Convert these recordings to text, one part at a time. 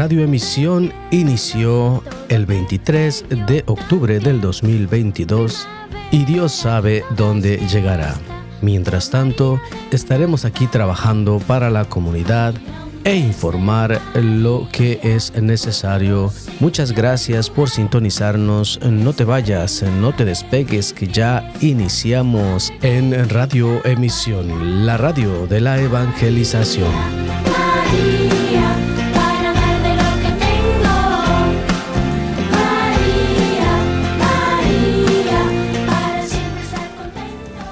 Radio Emisión inició el 23 de octubre del 2022 y Dios sabe dónde llegará. Mientras tanto, estaremos aquí trabajando para la comunidad e informar lo que es necesario. Muchas gracias por sintonizarnos. No te vayas, no te despegues, que ya iniciamos en Radio Emisión, la radio de la evangelización. María, para dar de lo que tengo. María, María, para siempre estar contento.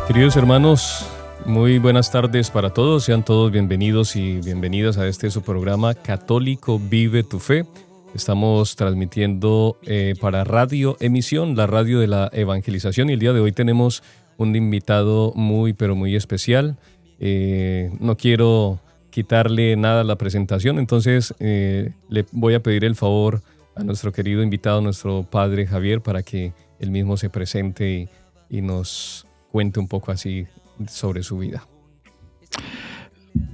Queridos hermanos, muy buenas tardes para todos. Sean todos bienvenidos y bienvenidas a su programa Católico Vive tu Fe. Estamos transmitiendo para Radio Emisión, la radio de la evangelización, y el día de hoy tenemos un invitado muy, pero muy especial. No quiero quitarle nada a la presentación, entonces le voy a pedir el favor a nuestro querido invitado, nuestro padre Javier, para que él mismo se presente y nos cuente un poco así sobre su vida.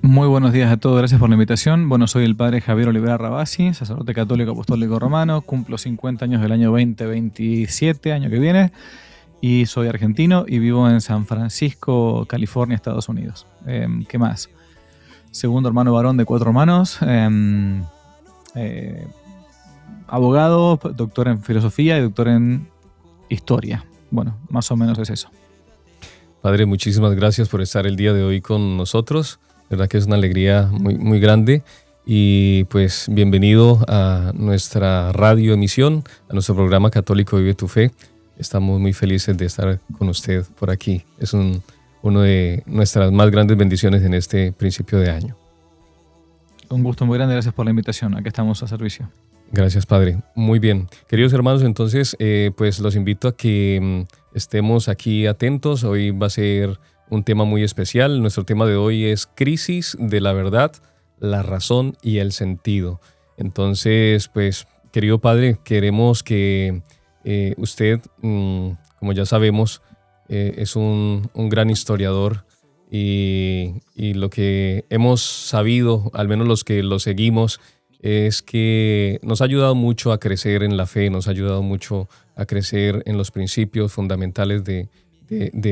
Muy buenos días a todos, gracias por la invitación. Bueno, soy el padre Javier Olivera Rabasi, sacerdote católico apostólico romano, cumplo 50 años del año 2027, año que viene, y soy argentino y vivo en San Francisco, California, Estados Unidos. ¿Qué más? Segundo hermano varón de 4 hermanos, abogado, doctor en filosofía y doctor en historia. Bueno, más o menos es eso. Padre, muchísimas gracias por estar el día de hoy con nosotros. Verdad que es una alegría muy, muy grande. Y pues bienvenido a nuestra radio emisión, a nuestro programa Católico Vive tu Fe. Estamos muy felices de estar con usted por aquí. Es uno de nuestras más grandes bendiciones en este principio de año. Un gusto muy grande, gracias por la invitación. Aquí estamos a servicio. Gracias, Padre. Muy bien. Queridos hermanos, entonces pues los invito a que estemos aquí atentos. Hoy va a ser un tema muy especial. Nuestro tema de hoy es crisis de la verdad, la razón y el sentido. Entonces, pues, querido Padre, queremos que usted, como ya sabemos, es un gran historiador y lo que hemos sabido, al menos los que lo seguimos, es que nos ha ayudado mucho a crecer en la fe, nos ha ayudado mucho a crecer en los principios fundamentales de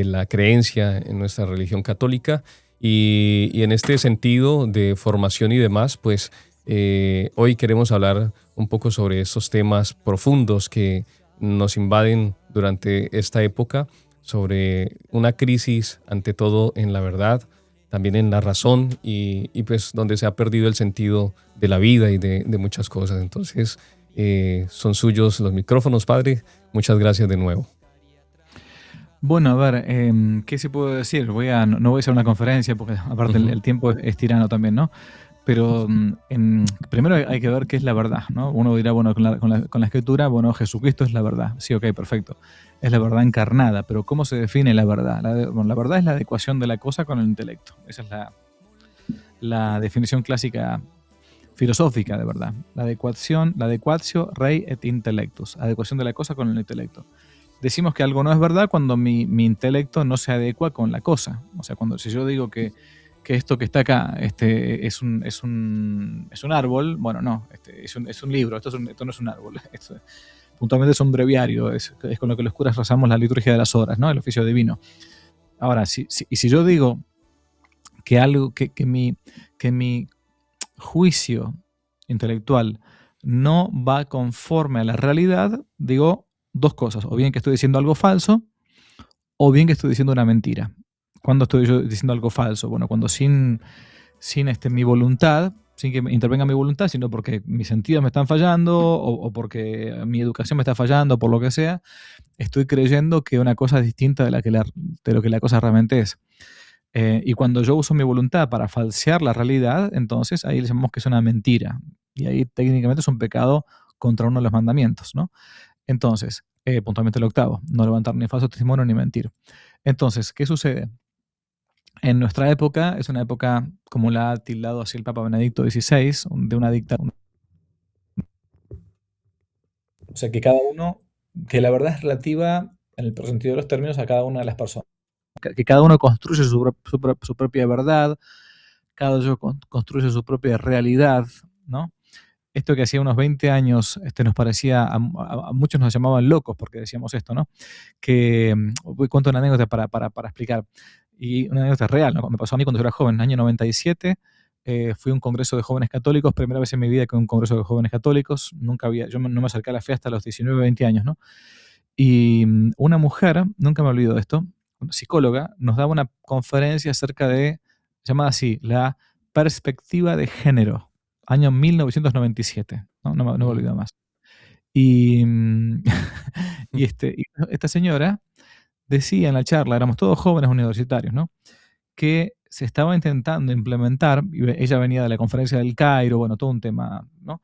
la creencia en nuestra religión católica, y en este sentido de formación y demás, pues hoy queremos hablar un poco sobre esos temas profundos que nos invaden durante esta época, sobre una crisis ante todo en la verdad, también en la razón y pues donde se ha perdido el sentido de la vida y de muchas cosas. Entonces son suyos los micrófonos, Padre. Muchas gracias de nuevo. Bueno, a ver, ¿qué se puede decir? No voy a hacer una conferencia porque aparte el tiempo es tirano también, ¿no? Pero primero hay que ver qué es la verdad, ¿no? Uno dirá, bueno, con la escritura, bueno, Jesucristo es la verdad. Sí, ok, perfecto. Es la verdad encarnada, pero ¿cómo se define la verdad? La verdad es la adecuación de la cosa con el intelecto. Esa es la definición clásica filosófica de verdad. La adequatio rei et intellectus. Adecuación de la cosa con el intelecto. Decimos que algo no es verdad cuando mi intelecto no se adecua con la cosa. O sea, si yo digo que esto que está acá es un árbol, bueno, no, es un libro, esto no es un árbol. Puntualmente es un breviario, es con lo que los curas rezamos la liturgia de las horas, ¿no? El oficio divino. Ahora, si yo digo que algo que mi juicio intelectual no va conforme a la realidad, digo dos cosas: o bien que estoy diciendo algo falso, o bien que estoy diciendo una mentira. ¿Cuándo estoy yo diciendo algo falso? Bueno, cuando sin mi voluntad, sin que intervenga mi voluntad, sino porque mis sentidos me están fallando o porque mi educación me está fallando, por lo que sea, estoy creyendo que una cosa es distinta de lo que la cosa realmente es. Y cuando yo uso mi voluntad para falsear la realidad, entonces ahí le llamamos que es una mentira. Y ahí técnicamente es un pecado contra uno de los mandamientos, ¿no? Entonces, puntualmente el octavo, no levantar ni falso testimonio ni mentir. Entonces, ¿qué sucede? En nuestra época, es una época como la ha tildado así el Papa Benedicto XVI, de una dictadura. O sea, que la verdad es relativa en el peor sentido de los términos, a cada una de las personas. Que cada uno construye su propia verdad, cada uno construye su propia realidad, ¿no? Esto que hacía unos 20 años nos parecía, a muchos nos llamaban locos porque decíamos esto, ¿no? Que, cuento una anécdota para explicar, y una anécdota real, ¿no? Me pasó a mí cuando yo era joven, en el año 97, fui a un congreso de jóvenes católicos, primera vez en mi vida que un congreso de jóvenes católicos, yo no me acerqué a la fe hasta los 19, 20 años, ¿no? Y una mujer, nunca me olvido de esto, una psicóloga, nos daba una conferencia acerca de, llamada así, la perspectiva de género, año 1997, no me olvido más. Y, y esta señora decía en la charla, éramos todos jóvenes universitarios, ¿no? Que se estaba intentando implementar, y ella venía de la conferencia del Cairo, bueno, todo un tema, ¿no?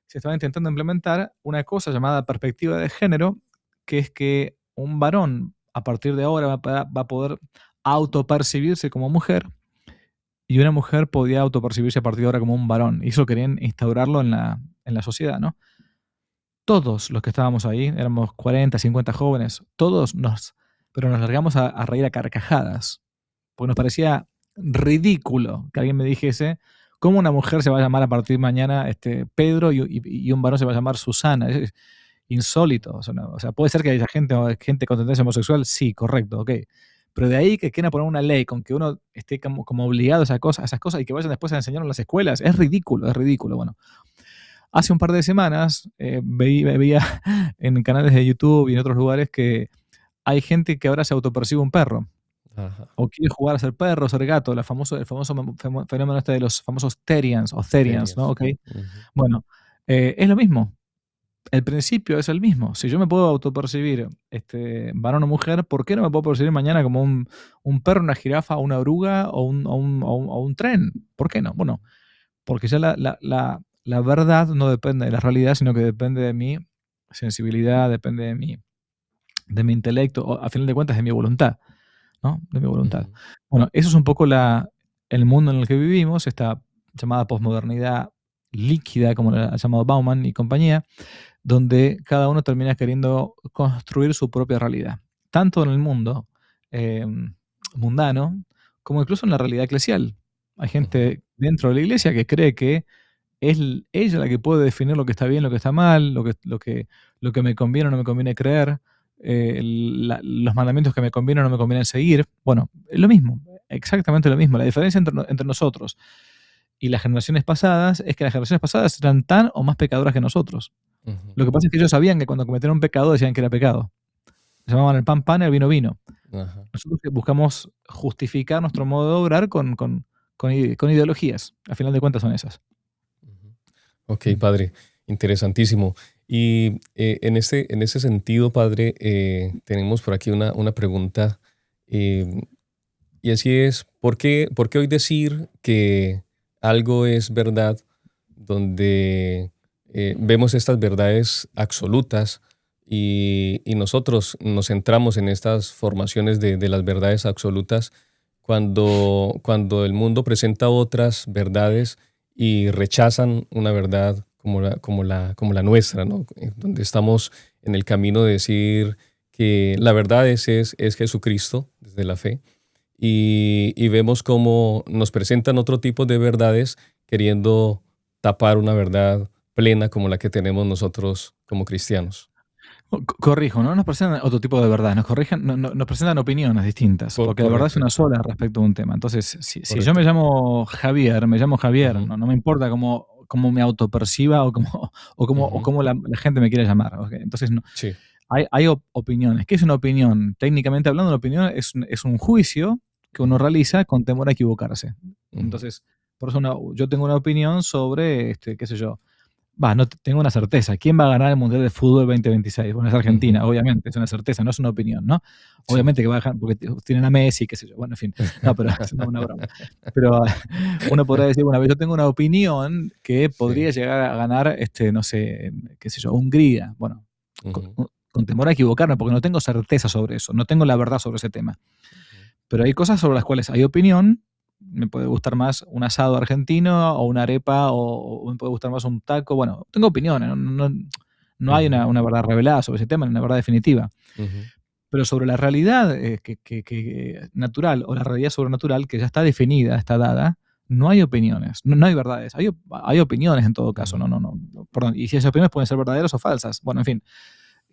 Se estaba intentando implementar una cosa llamada perspectiva de género, que es que un varón a partir de ahora va a poder autopercibirse como mujer y una mujer podía autopercibirse a partir de ahora como un varón. Y eso querían instaurarlo en la sociedad, ¿no? Todos los que estábamos ahí, éramos 40, 50 jóvenes, pero nos largamos a reír a carcajadas, porque nos parecía ridículo que alguien me dijese cómo una mujer se va a llamar a partir de mañana Pedro y un varón se va a llamar Susana. Es insólito. O sea, puede ser que haya gente con tendencia homosexual, sí, correcto, ok. Pero de ahí que quieran poner una ley con que uno esté como obligado a esas cosas y que vayan después a enseñar en las escuelas, es ridículo. Bueno, hace un par de semanas veía en canales de YouTube y en otros lugares que hay gente que ahora se autopercibe un perro. Ajá. O quiere jugar a ser perro, ser gato, el famoso fenómeno de los famosos Therians o Therians, ¿no? Serias. Okay. Ujú. Bueno, es lo mismo. El principio es el mismo. Si yo me puedo autopercibir varón o mujer, ¿por qué no me puedo percibir mañana como un perro, una jirafa, una oruga o un tren? ¿Por qué no? Bueno, porque ya la verdad no depende de la realidad, sino que depende de mi sensibilidad, depende de mi intelecto, o a final de cuentas de mi voluntad, ¿no? De mi voluntad. Ujú. Bueno, eso es un poco el mundo en el que vivimos, esta llamada posmodernidad líquida, como la ha llamado Bauman y compañía, donde cada uno termina queriendo construir su propia realidad, tanto en el mundo eh, mundano como incluso en la realidad eclesial. Hay Ujú. gente dentro de la iglesia que cree que es ella la que puede definir lo que está bien, lo que está mal, lo que me conviene o no me conviene creer, los mandamientos que me convienen o no me convienen seguir. Bueno, es lo mismo, exactamente lo mismo. La diferencia entre nosotros y las generaciones pasadas es que las generaciones pasadas eran tan o más pecadoras que nosotros. Ujú. Lo que pasa es que ellos sabían que cuando cometían un pecado decían que era pecado. Llamaban el pan pan y el vino vino. Ajá. Nosotros buscamos justificar nuestro modo de obrar con ideologías. Al final de cuentas son esas. Ujú. Ok, Mm. padre, interesantísimo. Y en ese sentido, padre, tenemos por aquí una pregunta, eh, y así es, por qué hoy decir que algo es verdad donde vemos estas verdades absolutas y nosotros nos centramos en estas formaciones de las verdades absolutas cuando el mundo presenta otras verdades y rechazan una verdad como la nuestra, ¿no? Donde estamos en el camino de decir que la verdad es Jesucristo desde la fe y vemos cómo nos presentan otro tipo de verdades queriendo tapar una verdad plena como la que tenemos nosotros como cristianos. Corrijo, no nos presentan otro tipo de verdad, nos presentan opiniones distintas, porque la verdad es Correcto, una sola respecto a un tema. Entonces, si yo correcto. me llamo Javier, Ujú. no me importa cómo me autoperciba o Ujú. cómo la gente me quiere llamar. ¿Ok? Entonces, Sí. hay opiniones. ¿Qué es una opinión? Técnicamente hablando, una opinión es un juicio que uno Ujú. realiza con temor a equivocarse. Ujú. Entonces, por eso yo tengo una opinión sobre, qué sé yo, no tengo una certeza. ¿Quién va a ganar el Mundial de Fútbol 2026? Bueno, es Ujú. Argentina, obviamente, es una certeza, no es una opinión, ¿no? Sí. Obviamente que va a ganar, porque tienen a Messi, qué sé yo, bueno, en fin. No, pero es una broma. Pero uno podrá decir, bueno, yo tengo una opinión que Sí. podría llegar a ganar, no sé, qué sé yo, Hungría. Bueno, con, Ujú. con temor a equivocarme, porque no tengo certeza sobre eso, no tengo la verdad sobre ese tema. Ujú. Pero hay cosas sobre las cuales hay opinión. Me puede gustar más un asado argentino o una arepa o me puede gustar más un taco. Bueno, tengo opiniones, no hay Ujú. una verdad revelada sobre ese tema, ni una verdad definitiva. Ujú. Pero sobre la realidad natural o la realidad sobrenatural que ya está definida, está dada, no hay opiniones, no hay verdades. Hay opiniones en todo caso, perdón. Y si esas opiniones pueden ser verdaderas o falsas. Bueno, en fin,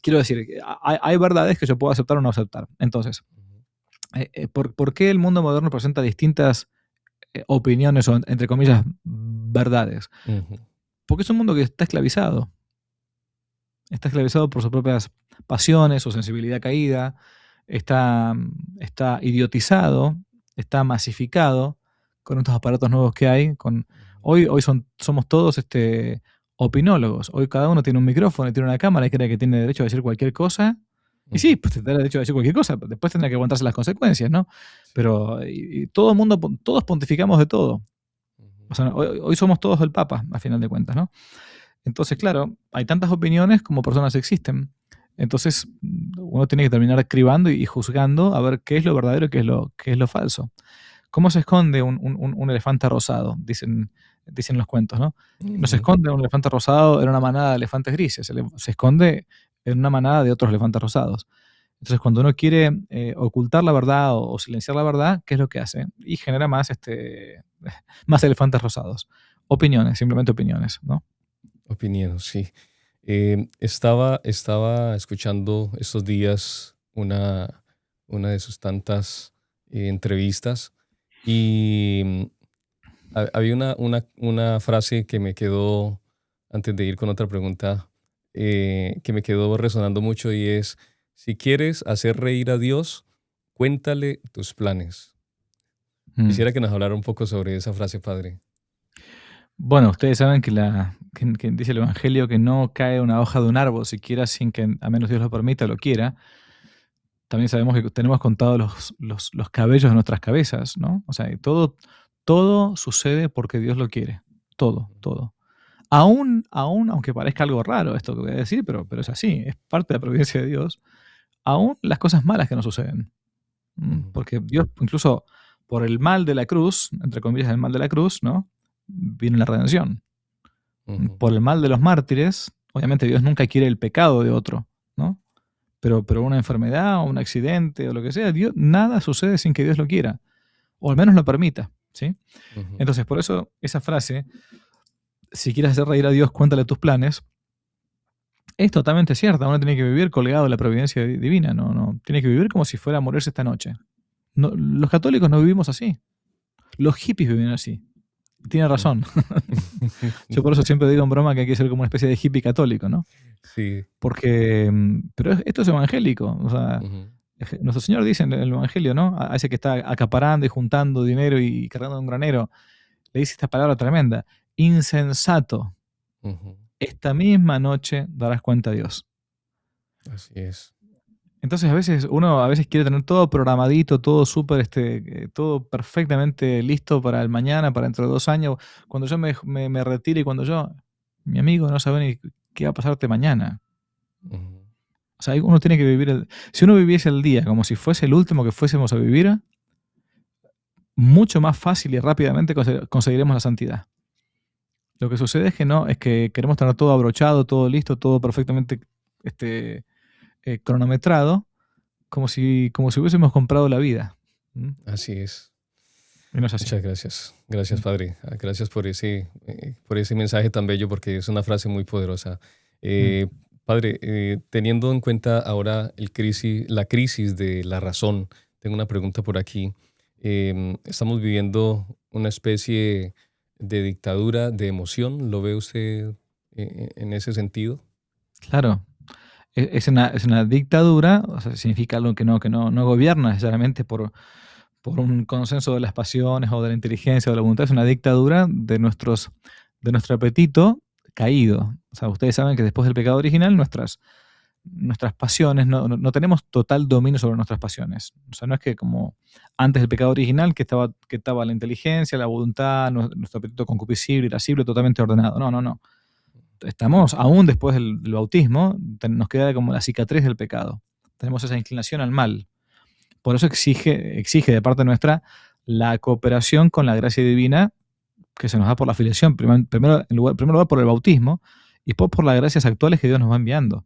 quiero decir, hay verdades que yo puedo aceptar o no aceptar. Entonces, ¿por qué el mundo moderno presenta distintas opiniones o, entre comillas, verdades? Porque es un mundo que está esclavizado. Está esclavizado por sus propias pasiones, su sensibilidad caída, está idiotizado, está masificado con estos aparatos nuevos que hay. Hoy somos todos opinólogos. Hoy cada uno tiene un micrófono y tiene una cámara y cree que tiene derecho a decir cualquier cosa. Y sí, pues tendrá derecho a decir cualquier cosa, pero después tendrá que aguantarse las consecuencias, ¿no? Pero y todo el mundo, todos pontificamos de todo. O sea, hoy somos todos el Papa, a final de cuentas, ¿no? Entonces, claro, hay tantas opiniones como personas existen. Entonces, uno tiene que terminar cribando y juzgando a ver qué es lo verdadero y qué es lo falso. ¿Cómo se esconde un elefante rosado? Dicen los cuentos, ¿no? No se esconde un elefante rosado en una manada de elefantes grises, se esconde en una manada de otros elefantes rosados. Entonces, cuando uno quiere ocultar la verdad o silenciar la verdad, ¿qué es lo que hace? Y genera más elefantes rosados. Opiniones, simplemente opiniones, ¿no? Opiniones, sí. Estaba escuchando estos días una de sus tantas entrevistas y había una frase que me quedó, antes de ir con otra pregunta, que me quedó resonando mucho y es, si quieres hacer reír a Dios, cuéntale tus planes. Quisiera que nos hablara un poco sobre esa frase, padre. Bueno, ustedes saben que dice el Evangelio que no cae una hoja de un árbol siquiera sin que, a menos Dios lo permita, lo quiera. También sabemos que tenemos contados los cabellos de nuestras cabezas, ¿no? O sea, todo sucede porque Dios lo quiere. Todo. Aún, aunque parezca algo raro esto que voy a decir, pero es así, es parte de la providencia de Dios, aún las cosas malas que nos suceden. Porque Dios, incluso por el mal de la cruz, entre comillas, el mal de la cruz, ¿no? Viene la redención. Por el mal de los mártires, obviamente Dios nunca quiere el pecado de otro, ¿no? Pero una enfermedad o un accidente o lo que sea, nada sucede sin que Dios lo quiera, o al menos lo permita, ¿sí? Entonces, por eso esa frase, si quieres hacer reír a Dios, cuéntale tus planes, es totalmente cierta. Uno tiene que vivir colgado de la providencia divina, no tiene que vivir como si fuera a morirse esta noche. No, los católicos no vivimos así. Los hippies viven así. Tiene razón. Yo por eso siempre digo en broma que hay que ser como una especie de hippie católico, ¿no? Sí. Pero esto es evangélico. O sea, nuestro Señor dice en el Evangelio, ¿no? A ese que está acaparando y juntando dinero y cargando un granero, le dice esta palabra tremenda: insensato. Esta misma noche darás cuenta a Dios. Así es. Entonces uno a veces quiere tener todo programadito, todo súper, todo perfectamente listo para el mañana, para dentro de 2 años, cuando yo me retire y mi amigo, no sabe ni qué va a pasarte mañana. O sea, uno tiene que vivir si uno viviese el día como si fuese el último que fuésemos a vivir, mucho más fácil y rápidamente conseguiremos la santidad. Lo que sucede es que queremos tener todo abrochado, todo listo, todo perfectamente cronometrado, como si hubiésemos comprado la vida. Así es. Y no es así. Muchas gracias. Gracias, padre. Gracias por ese mensaje tan bello, porque es una frase muy poderosa. Padre, teniendo en cuenta ahora la crisis de la razón, tengo una pregunta por aquí. Estamos viviendo una especie de dictadura de emoción. ¿Lo ve usted en ese sentido? Claro. Es una dictadura, o sea, significa algo que no gobierna necesariamente por un consenso de las pasiones o de la inteligencia o de la voluntad. Es una dictadura de nuestro apetito caído. O sea, ustedes saben que después del pecado original nuestras pasiones, no tenemos total dominio sobre nuestras pasiones. O sea, no es que como antes del pecado original que estaba la inteligencia, la voluntad, nuestro apetito concupiscible, irascible, totalmente ordenado. No. Estamos, aún después del bautismo, nos queda como la cicatriz del pecado. Tenemos esa inclinación al mal. Por eso exige de parte nuestra la cooperación con la gracia divina que se nos da por la filiación. Primero lugar por el bautismo y después por las gracias actuales que Dios nos va enviando.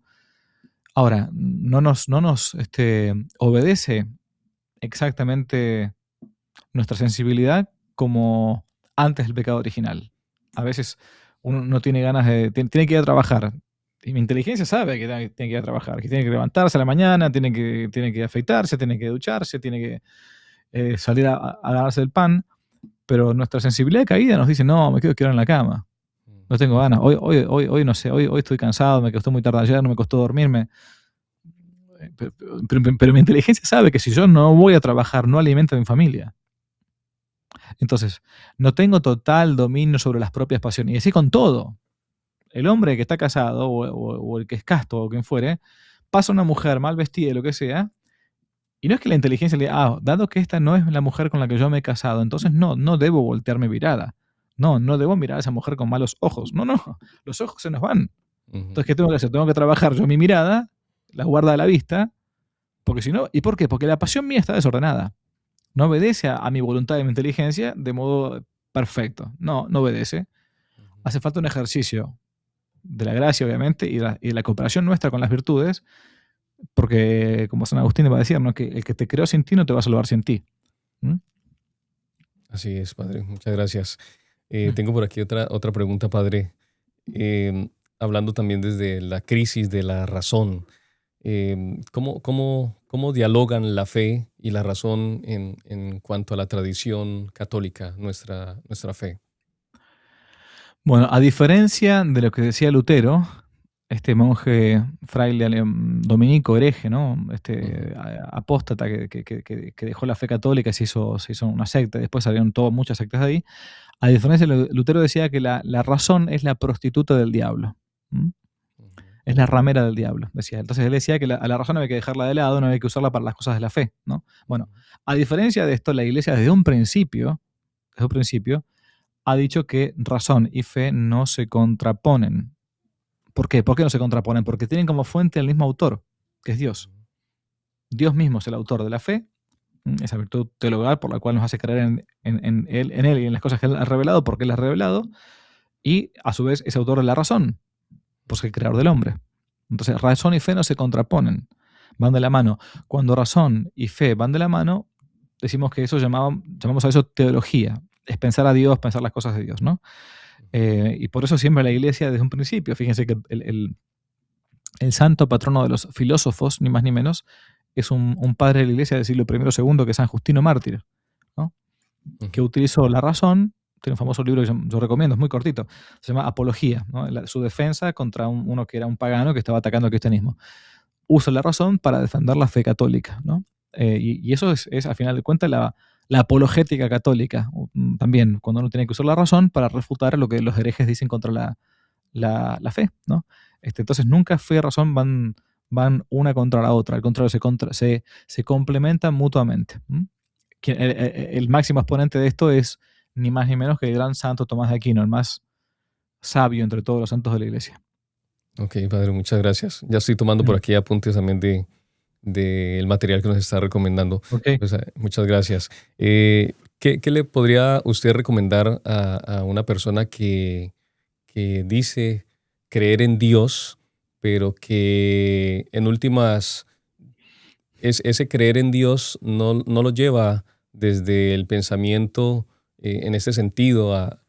Ahora, no nos obedece exactamente nuestra sensibilidad como antes del pecado original. A veces uno no tiene ganas tiene que ir a trabajar. Y mi inteligencia sabe que tiene que ir a trabajar, que tiene que levantarse a la mañana, tiene que afeitarse, tiene que ducharse, tiene que salir a ganarse el pan. Pero nuestra sensibilidad caída nos dice, no, me quiero quedar en la cama. No tengo ganas. Hoy no sé, hoy estoy cansado, me costó muy tarde ayer, no me costó dormirme. Pero mi inteligencia sabe que si yo no voy a trabajar, no alimento a mi familia. Entonces, no tengo total dominio sobre las propias pasiones. Y así con todo. El hombre que está casado o el que es casto o quien fuere, pasa una mujer mal vestida, lo que sea, y no es que la inteligencia le diga, dado que esta no es la mujer con la que yo me he casado, entonces no debo voltear mi mirada. No debo mirar a esa mujer con malos ojos. No, los ojos se nos van. Entonces, ¿qué tengo que hacer? Tengo que trabajar yo mi mirada, la guarda de la vista, porque si no, ¿y por qué? Porque la pasión mía está desordenada. No obedece a mi voluntad y a mi inteligencia de modo perfecto. No obedece. Hace falta un ejercicio de la gracia, obviamente, y de la cooperación nuestra con las virtudes, porque, como San Agustín va a decir, ¿no? Que el que te creó sin ti no te va a salvar sin ti. ¿Mm? Así es, padre. Muchas gracias. Tengo por aquí otra pregunta, padre. Hablando también desde la crisis de la razón. ¿Cómo dialogan la fe y la razón en cuanto a la tradición católica, nuestra fe? Bueno, a diferencia de lo que decía Lutero, este monje fraile dominico hereje, ¿no? Apóstata que dejó la fe católica y se hizo una secta, después salieron muchas sectas de ahí. A diferencia de Lutero decía que la razón es la prostituta del diablo. ¿Mm? Es la ramera del diablo, decía. Entonces él decía que a la razón había que dejarla de lado, no había que usarla para las cosas de la fe, ¿no? Bueno, a diferencia de esto, la Iglesia desde un principio, ha dicho que razón y fe no se contraponen. ¿Por qué? ¿Por qué no se contraponen? Porque tienen como fuente al mismo autor, que es Dios. Dios mismo es el autor de la fe, esa virtud teologal por la cual nos hace creer en Él y en las cosas que Él ha revelado, porque Él las ha revelado, y a su vez es autor de la razón, pues es el creador del hombre. Entonces, razón y fe no se contraponen, van de la mano. Cuando razón y fe van de la mano, decimos que eso llamamos a eso teología, es pensar a Dios, pensar las cosas de Dios, ¿no? Y por eso siempre la Iglesia desde un principio, fíjense que el santo patrono de los filósofos, ni más ni menos, es un padre de la Iglesia del siglo I o II, que es San Justino Mártir, ¿no? Que utilizó la razón, tiene un famoso libro que yo recomiendo, es muy cortito, se llama Apología, ¿no? Su defensa contra uno que era un pagano que estaba atacando al cristianismo. Usa la razón para defender la fe católica, ¿no? Y eso es, al final de cuentas, la apologética católica, también, cuando uno tiene que usar la razón para refutar lo que los herejes dicen contra la fe, ¿no? Entonces nunca fe y razón van una contra la otra, al contrario, se complementan mutuamente. El máximo exponente de esto es ni más ni menos que el gran santo Tomás de Aquino, el más sabio entre todos los santos de la Iglesia. Ok, padre, muchas gracias. Ya estoy tomando por aquí apuntes también del material que nos está recomendando. Okay. Pues, muchas gracias. ¿Qué le podría usted recomendar a una persona que dice creer en Dios, pero que en últimas ese creer en Dios no lo lleva desde el pensamiento en ese sentido a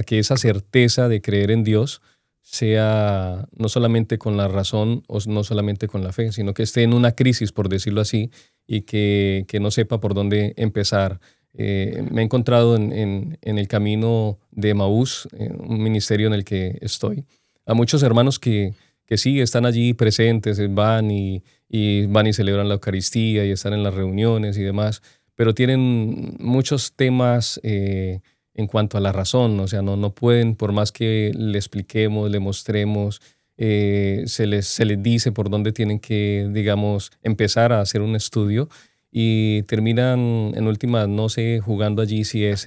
que esa certeza de creer en Dios sea no solamente con la razón o no solamente con la fe, sino que esté en una crisis, por decirlo así, y que no sepa por dónde empezar? Me he encontrado en el camino de Emaús, un ministerio en el que estoy, a muchos hermanos que sí están allí presentes, van y van y celebran la Eucaristía y están en las reuniones y demás, pero tienen muchos temas en cuanto a la razón, o sea, no pueden, por más que le expliquemos, le mostremos, se les dice por dónde tienen que, digamos, empezar a hacer un estudio y terminan en últimas, no sé, jugando allí si es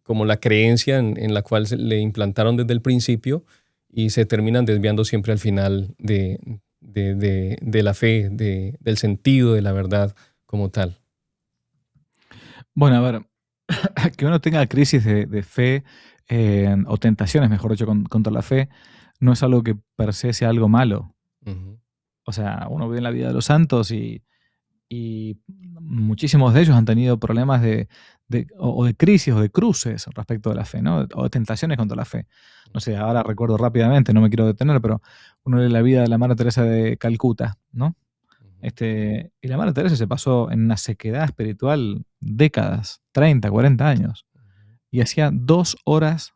como la creencia en la cual le implantaron desde el principio y se terminan desviando siempre al final de la fe, del sentido de la verdad como tal. Bueno, a ver, que uno tenga crisis de fe o tentaciones, mejor dicho, contra la fe, no es algo que per se sea algo malo. Ujú. O sea, uno ve en la vida de los santos y muchísimos de ellos han tenido problemas o de crisis o de cruces respecto a la fe, ¿no? O de tentaciones contra la fe. No sé, ahora recuerdo rápidamente, no me quiero detener, pero uno lee la vida de la Madre Teresa de Calcuta, ¿no? Ujú. Y la Madre Teresa se pasó en una sequedad espiritual décadas, 30, 40 años, y hacía 2 horas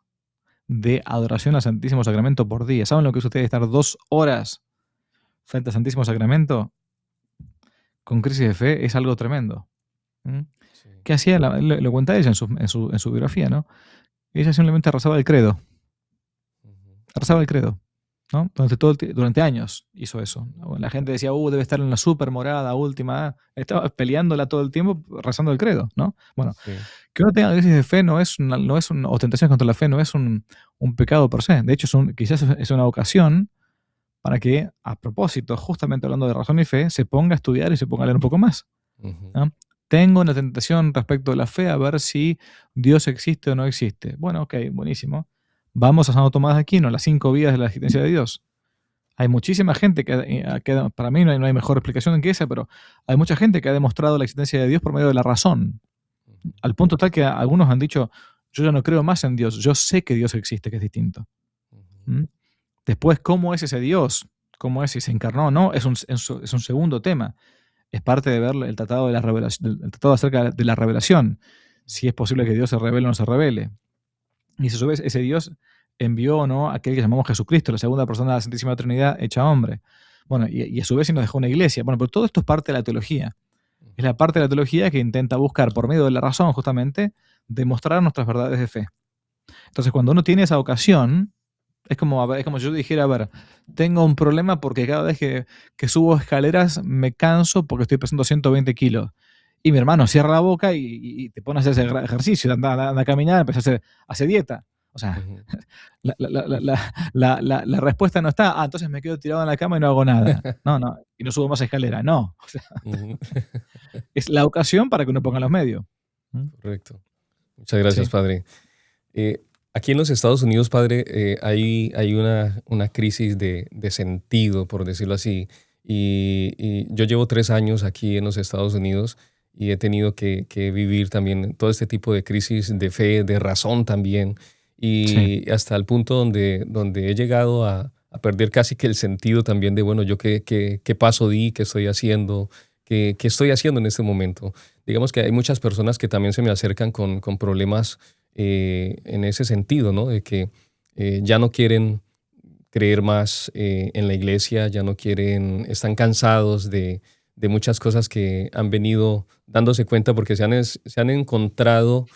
de adoración al Santísimo Sacramento por día. ¿Saben lo que es ustedes estar 2 horas frente al Santísimo Sacramento con crisis de fe? Es algo tremendo. ¿Mm? Sí. ¿Qué hacía? Lo cuenta ella en su biografía, ¿no? Ella simplemente rezaba el credo. Ujú. Rezaba el credo, ¿no? Durante años hizo eso, ¿no? La gente decía, debe estar en la super morada última. Estaba peleándola todo el tiempo rezando el credo, ¿no? Bueno, Sí. que uno tenga crisis de fe o tentaciones contra la fe no es un pecado per se. De hecho, quizás es una ocasión para que, a propósito, justamente hablando de razón y fe, se ponga a estudiar y se ponga a leer un poco más, Ujú. ¿no? Tengo una tentación respecto de la fe, a ver si Dios existe o no existe. Bueno, ok, buenísimo. Vamos a Santo Tomás de Aquino, las 5 vías de la existencia de Dios. Hay muchísima gente para mí no hay mejor explicación que esa, pero hay mucha gente que ha demostrado la existencia de Dios por medio de la razón, Ujú. al punto tal que algunos han dicho, yo ya no creo más en Dios, yo sé que Dios existe, que es distinto. Ujú. ¿Mm? Después, ¿cómo es ese Dios? ¿Cómo es si se encarnó o no? Es un segundo tema. Es parte de ver el tratado de la revelación, el tratado acerca de la revelación. Si es posible que Dios se revele o no se revele. Y si a su vez ese Dios envió o no a aquel que llamamos Jesucristo, la segunda persona de la Santísima Trinidad hecha hombre. Bueno, y a su vez si nos dejó una iglesia. Bueno, pero todo esto es parte de la teología. Es la parte de la teología que intenta buscar, por medio de la razón justamente, demostrar nuestras verdades de fe. Entonces, cuando uno tiene esa ocasión, es como si yo dijera, a ver, tengo un problema porque cada vez que subo escaleras me canso porque estoy pesando 120 kilos. Y mi hermano cierra la boca y te pone a hacer ese ejercicio, anda a caminar, empieza a hacer dieta. O sea, Ujú. la respuesta no está, entonces me quedo tirado en la cama y no hago nada. No, no, y no subo más escalera. No, o sea, Ujú. es la ocasión para que uno ponga los medios. ¿Mm? Correcto. Muchas gracias, Sí, padre. Eh, Aquí en los Estados Unidos, padre, hay una crisis de sentido, por decirlo así. Y yo llevo 3 años aquí en los Estados Unidos y he tenido que vivir también todo este tipo de crisis de fe, de razón también. sí. Y hasta el punto donde he llegado a perder casi que el sentido también de, bueno, yo qué paso di, qué estoy haciendo, qué estoy haciendo en este momento. Digamos que hay muchas personas que también se me acercan con problemas en ese sentido, ¿no? De que ya no quieren creer más en la iglesia, ya no quieren, están cansados de muchas cosas que han venido dándose cuenta porque se han encontrado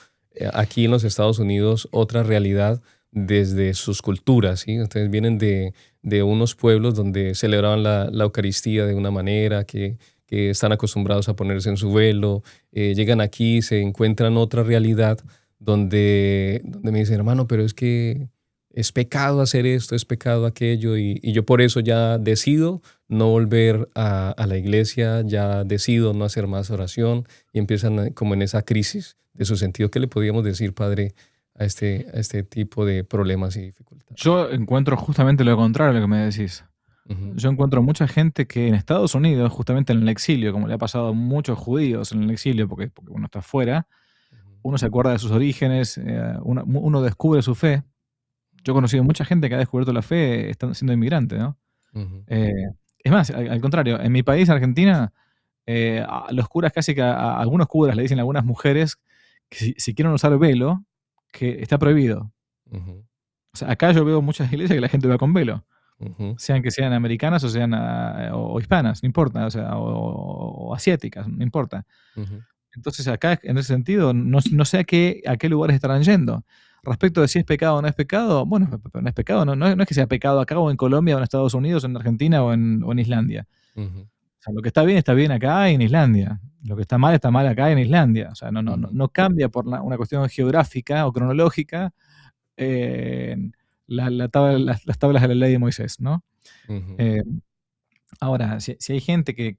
aquí en los Estados Unidos otra realidad desde sus culturas, ¿sí? Entonces vienen de unos pueblos donde celebraban la Eucaristía de una manera, que están acostumbrados a ponerse en su velo, llegan aquí, se encuentran otra realidad donde me dicen, hermano, pero es que es pecado hacer esto, es pecado aquello, y yo por eso ya decido no volver a la iglesia, ya decido no hacer más oración, y empiezan como en esa crisis de su sentido. ¿Qué le podríamos decir, padre, a este tipo de problemas y dificultades? Yo encuentro justamente lo contrario a lo que me decís. Ujú. Yo encuentro mucha gente que en Estados Unidos, justamente en el exilio, como le ha pasado a muchos judíos en el exilio, porque uno está afuera, Ujú. uno se acuerda de sus orígenes, uno descubre su fe. Yo he conocido mucha gente que ha descubierto la fe estando siendo inmigrante, ¿no? Ujú. Eh, es más, al contrario, en mi país, Argentina, a los curas casi que a algunos curas le dicen a algunas mujeres que si quieren usar velo, que está prohibido. Ujú. O sea, acá yo veo muchas iglesias que la gente va con velo. Ujú. Sean americanas o sean o hispanas, no importa, o sea, o asiáticas, no importa. Ujú. Entonces acá, en ese sentido, no sé a qué lugares estarán yendo. Respecto de si es pecado o no es pecado, bueno, pero no es pecado, no es que sea pecado acá o en Colombia o en Estados Unidos, en Argentina o en Islandia. Ujú. O sea, lo que está bien acá y en Islandia. Lo que está mal acá y en Islandia. O sea, Ujú. no cambia por una cuestión geográfica o cronológica eh, las tablas de la ley de Moisés, ¿no? Ujú. Eh, Ahora, si hay gente que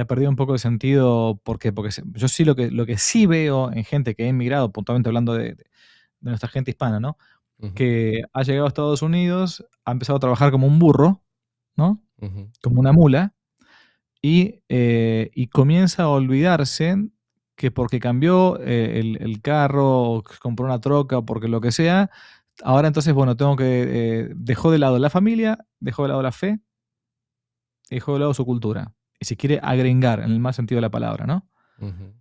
ha perdido un poco de sentido, ¿por qué? Porque yo sí lo que sí veo en gente que ha inmigrado, puntualmente hablando de nuestra gente hispana, ¿no? Ujú, que ha llegado a Estados Unidos, ha empezado a trabajar como un burro, ¿no? ujú, Como una mula, y comienza a olvidarse que porque cambió el carro, o compró una troca, o porque lo que sea, ahora entonces, bueno, tengo que, dejó de lado la familia, dejó de lado la fe, dejó de lado su cultura. Y se quiere agringar, en el más sentido de la palabra, ¿no? ujú,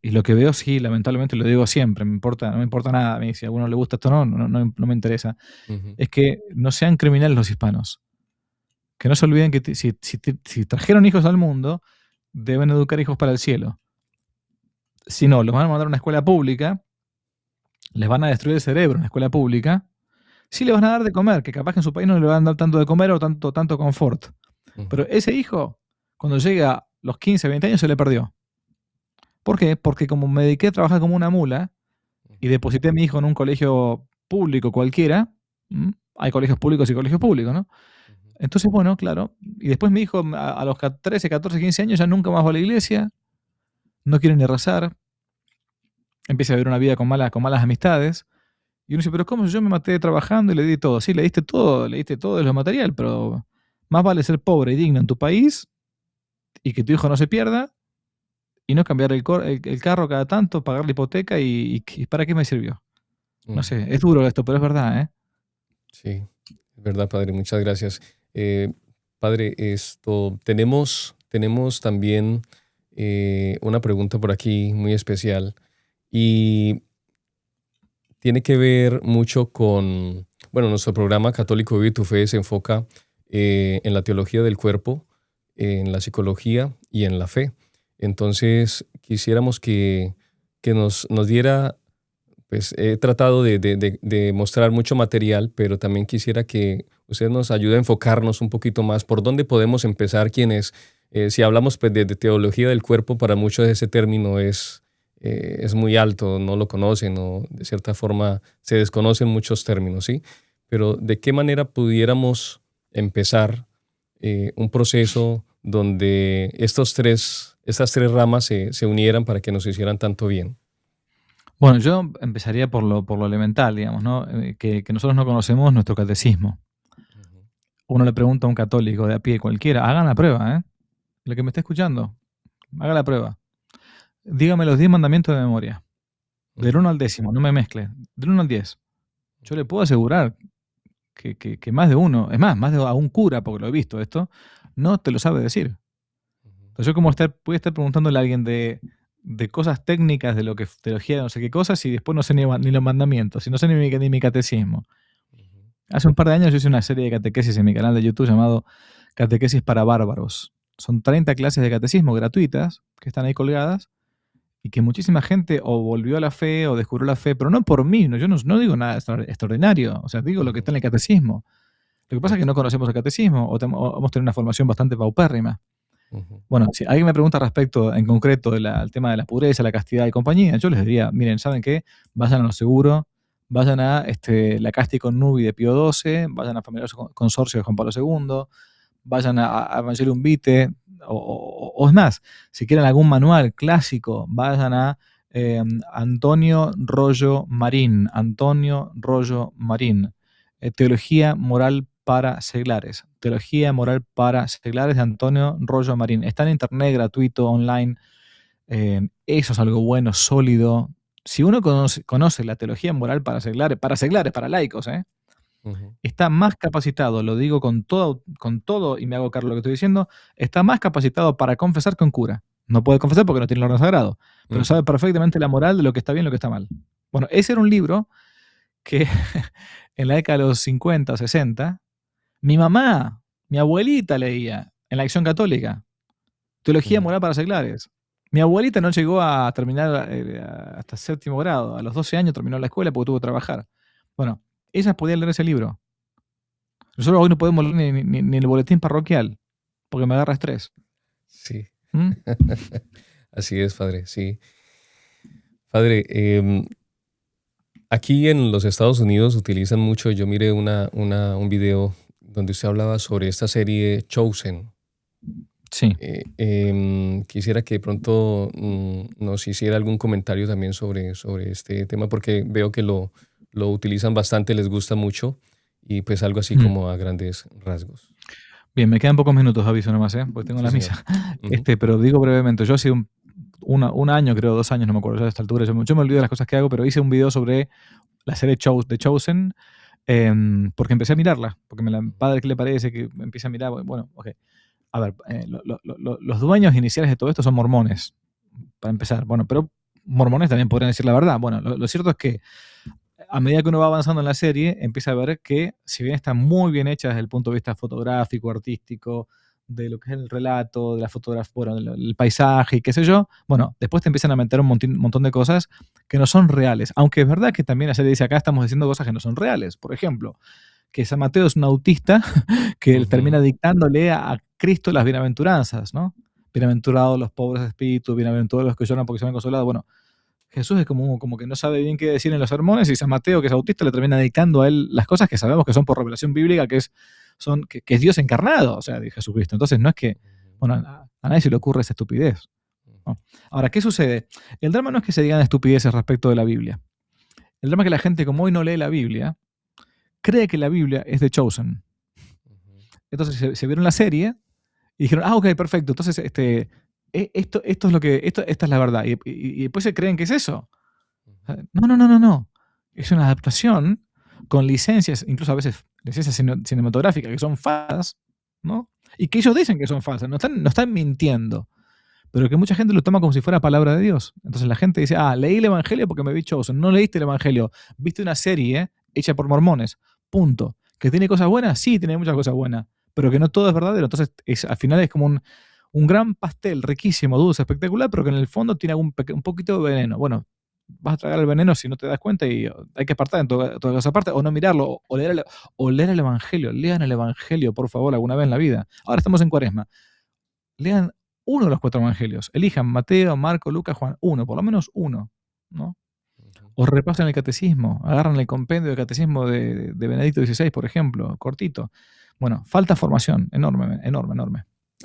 Y lo que veo, sí, lamentablemente lo digo siempre, no me importa nada, a mí si a alguno le gusta esto no me interesa, ujú, es que no sean criminales los hispanos. Que no se olviden que si trajeron hijos al mundo, deben educar hijos para el cielo. Si no, los van a mandar a una escuela pública, les van a destruir el cerebro en la escuela pública. Sí le van a dar de comer, que capaz que en su país no le van a dar tanto de comer o tanto confort. Pero ujú, ese hijo, cuando llega a los 15, 20 años, se le perdió. ¿Por qué? Porque como me dediqué a trabajar como una mula y ujú, deposité a mi hijo en un colegio público cualquiera, ¿m? Hay colegios públicos y colegios públicos, ¿no? ujú, Entonces, bueno, claro. Y después mi hijo a los 13, 14, 15 años ya nunca más va a la iglesia, no quiere ni rezar, empieza a vivir una vida con malas amistades. Y uno dice, pero ¿cómo? Si yo me maté trabajando y le di todo. Sí, le diste todo de lo material, pero más vale ser pobre y digno en tu país y que tu hijo no se pierda y no cambiar el carro cada tanto, pagar la hipoteca y ¿para qué me sirvió? No ujú. sé, es duro esto, pero es verdad, ¿eh? Sí, es verdad, padre, muchas gracias. Padre, tenemos también una pregunta por aquí muy especial y tiene que ver mucho con, bueno, nuestro programa Católico Vive tu Fe se enfoca en la teología del cuerpo, en la psicología y en la fe. Entonces, quisiéramos que nos diera, pues he tratado de mostrar mucho material, pero también quisiera que usted nos ayude a enfocarnos un poquito más por dónde podemos empezar quienes, si hablamos pues, de teología del cuerpo, para muchos ese término es muy alto, no lo conocen o de cierta forma se desconocen muchos términos, ¿sí? Pero ¿de qué manera pudiéramos empezar un proceso donde estas tres ramas se unieran para que nos hicieran tanto bien? Bueno, yo empezaría por lo elemental, digamos, ¿no? Que nosotros no conocemos nuestro catecismo. Ujú, Uno le pregunta a un católico de a pie cualquiera, hagan la prueba, ¿eh? El que me está escuchando, haga la prueba. Dígame los 10 mandamientos de memoria, del ujú, uno al décimo, no me mezcle, del uno al 10. Yo le puedo asegurar que más de uno, es más de a un cura, porque lo he visto esto, no te lo sabe decir. ujú, Entonces yo como voy a estar preguntándole a alguien de cosas técnicas, de lo que teología de no sé qué cosas, y después no sé ni los mandamientos, y no sé ni mi catecismo. ujú, Hace un par de años yo hice una serie de catequesis en mi canal de YouTube llamado Catequesis para Bárbaros. Son 30 clases de catecismo gratuitas que están ahí colgadas y que muchísima gente o volvió a la fe o descubrió la fe, pero no por mí, yo no digo nada extraordinario, o sea, digo lo que ujú. está en el catecismo. Lo que pasa es que Ok. no conocemos el catecismo o hemos tenido una formación bastante paupérrima. Ujú, Bueno, si alguien me pregunta respecto en concreto del tema de la pureza, la castidad y compañía, yo les diría, miren, ¿saben qué? Vayan a lo seguro, vayan a la Casti con Nubi de Pío XII, vayan a Familiares Consorcio de Juan Pablo II, vayan a Evangelium Vitae, o es más, si quieren algún manual clásico, vayan a Antonio Rollo Marín, Teología Moral para Seglares. Teología Moral para Seglares de Antonio Rollo Marín. Está en internet, gratuito, online. Eso es algo bueno, sólido. Si uno conoce la teología moral para seglares, para laicos, ujú, está más capacitado, lo digo con todo y me hago cargo de lo que estoy diciendo, está más capacitado para confesar que un cura. No puede confesar porque no tiene el orden sagrado, pero ujú, sabe perfectamente la moral de lo que está bien y lo que está mal. Bueno, ese era un libro que en la década de los 50, 60, mi mamá, mi abuelita leía en la Acción Católica, Teología ujú, Moral para Seglares. Mi abuelita no llegó a terminar hasta séptimo grado. A los 12 años terminó la escuela porque tuvo que trabajar. Bueno, ellas podían leer ese libro. Nosotros hoy no podemos leer ni el boletín parroquial porque me agarra estrés. sí. ¿Mm? Así es, padre, sí. Padre, aquí en los Estados Unidos utilizan mucho, yo miré un video donde usted hablaba sobre esta serie Chosen. Sí. Quisiera que de pronto nos hiciera algún comentario también sobre este tema, porque veo que lo utilizan bastante, les gusta mucho, y pues algo así como a grandes rasgos. Bien, me quedan pocos minutos, aviso nomás, porque tengo Sí, la señor. misa. Pero digo brevemente, yo hace un año, creo, 2 años, no me acuerdo ya a esta altura, yo me olvido de las cosas que hago, pero hice un video sobre la serie The Chosen, porque empecé a mirarla, porque padre, ¿qué le parece? Que empiece a mirar, bueno, ok. A ver, los dueños iniciales de todo esto son mormones, para empezar. Bueno, pero mormones también podrían decir la verdad. Bueno, lo cierto es que a medida que uno va avanzando en la serie, empieza a ver que, si bien está muy bien hecha desde el punto de vista fotográfico, artístico, de lo que es el relato, de la fotografía, bueno, el paisaje y qué sé yo, bueno, después te empiezan a meter un montón de cosas que no son reales. Aunque es verdad que también la serie dice, acá estamos diciendo cosas que no son reales. Por ejemplo, que San Mateo es un autista que termina dictándole a Cristo las bienaventuranzas, ¿no? Bienaventurados los pobres de espíritu, bienaventurados los que lloran porque se ven consolados. Bueno, Jesús es como que no sabe bien qué decir en los sermones, y San Mateo, que es autista, le termina dictando a él las cosas que sabemos que son por revelación bíblica, que es Dios encarnado, o sea, de Jesucristo. Entonces no es que, bueno, a nadie se le ocurre esa estupidez, ¿no? Ahora, ¿qué sucede? El drama no es que se digan estupideces respecto de la Biblia. El drama es que la gente, como hoy no lee la Biblia, cree que la Biblia es The Chosen. Entonces se vieron la serie y dijeron, ok, perfecto, entonces esto es lo que, esta es la verdad. Y después se creen que es eso. No. Es una adaptación con licencias, incluso a veces licencias cinematográficas que son falsas, ¿no? Y que ellos dicen que son falsas, no están mintiendo, pero que mucha gente lo toma como si fuera palabra de Dios. Entonces la gente dice, leí el Evangelio porque me vi Chosen. No leíste el Evangelio, viste una serie hecha por mormones, punto. ¿Que tiene cosas buenas? Sí, tiene muchas cosas buenas, pero que no todo es verdadero. Entonces al final es como un gran pastel riquísimo, dulce, espectacular, pero que en el fondo tiene un poquito de veneno. Bueno, vas a tragar el veneno si no te das cuenta, y hay que apartar en toda esa parte, o no mirarlo, o leer el Evangelio. Lean el Evangelio, por favor, alguna vez en la vida. Ahora estamos en Cuaresma. Lean uno de los 4 evangelios. Elijan Mateo, Marco, Lucas, Juan. Uno, por lo menos uno, ¿no? O repasen el catecismo. Agarran el compendio del catecismo de Benedicto XVI, por ejemplo, cortito. Bueno, falta formación, enorme.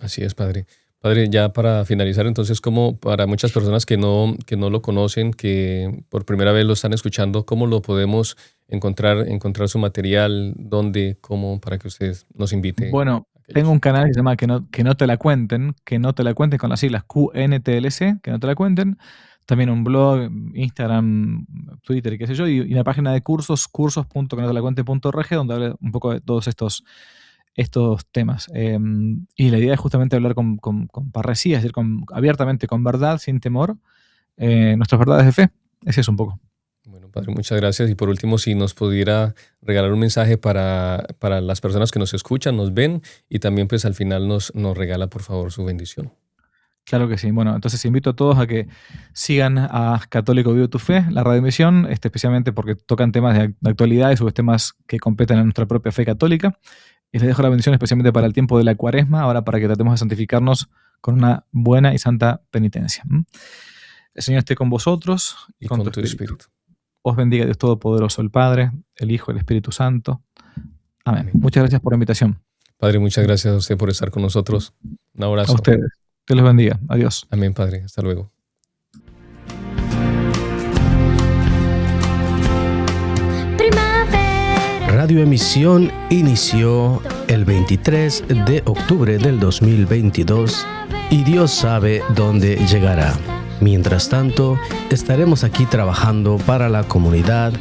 Así es, padre. Padre, ya para finalizar, entonces, como para muchas personas que no lo conocen, que por primera vez lo están escuchando, ¿cómo lo podemos encontrar su material? ¿Dónde? ¿Cómo? Para que usted nos invite. Bueno, tengo un canal que se llama Que no te la cuenten, con las siglas QNTLC, que no te la cuenten. También un blog, Instagram, Twitter y qué sé yo, y una página de cursos.quenotelacuenten.org, donde hablo un poco de todos estos temas. Y la idea es justamente hablar con parresía, es decir, abiertamente, con verdad, sin temor, nuestras verdades de fe. Ese es un poco. Bueno, padre, muchas gracias. Y por último, si nos pudiera regalar un mensaje para las personas que nos escuchan, nos ven, y también pues al final nos regala, por favor, su bendición. Claro que sí. Bueno, entonces invito a todos a que sigan a Católico Vive tu Fe, la radioemisión, especialmente porque tocan temas de actualidad y sobre temas que competen a nuestra propia fe católica. Y les dejo la bendición especialmente para el tiempo de la Cuaresma, ahora para que tratemos de santificarnos con una buena y santa penitencia. El Señor esté con vosotros y con tu espíritu. Os bendiga Dios Todopoderoso, el Padre, el Hijo y el Espíritu Santo. Amén. Muchas gracias por la invitación. Padre, muchas gracias a usted por estar con nosotros. Un abrazo. A ustedes. Dios los bendiga. Adiós. Amén, Padre. Hasta luego. Radioemisión inició el 23 de octubre del 2022 y Dios sabe dónde llegará. Mientras tanto, estaremos aquí trabajando para la comunidad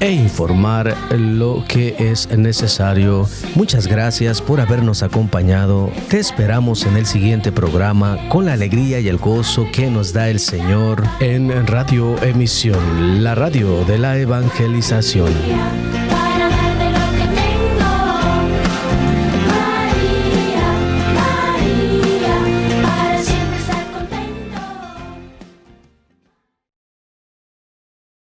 e informar lo que es necesario. Muchas gracias por habernos acompañado. Te esperamos en el siguiente programa con la alegría y el gozo que nos da el Señor en Radio Emisión, la radio de la evangelización.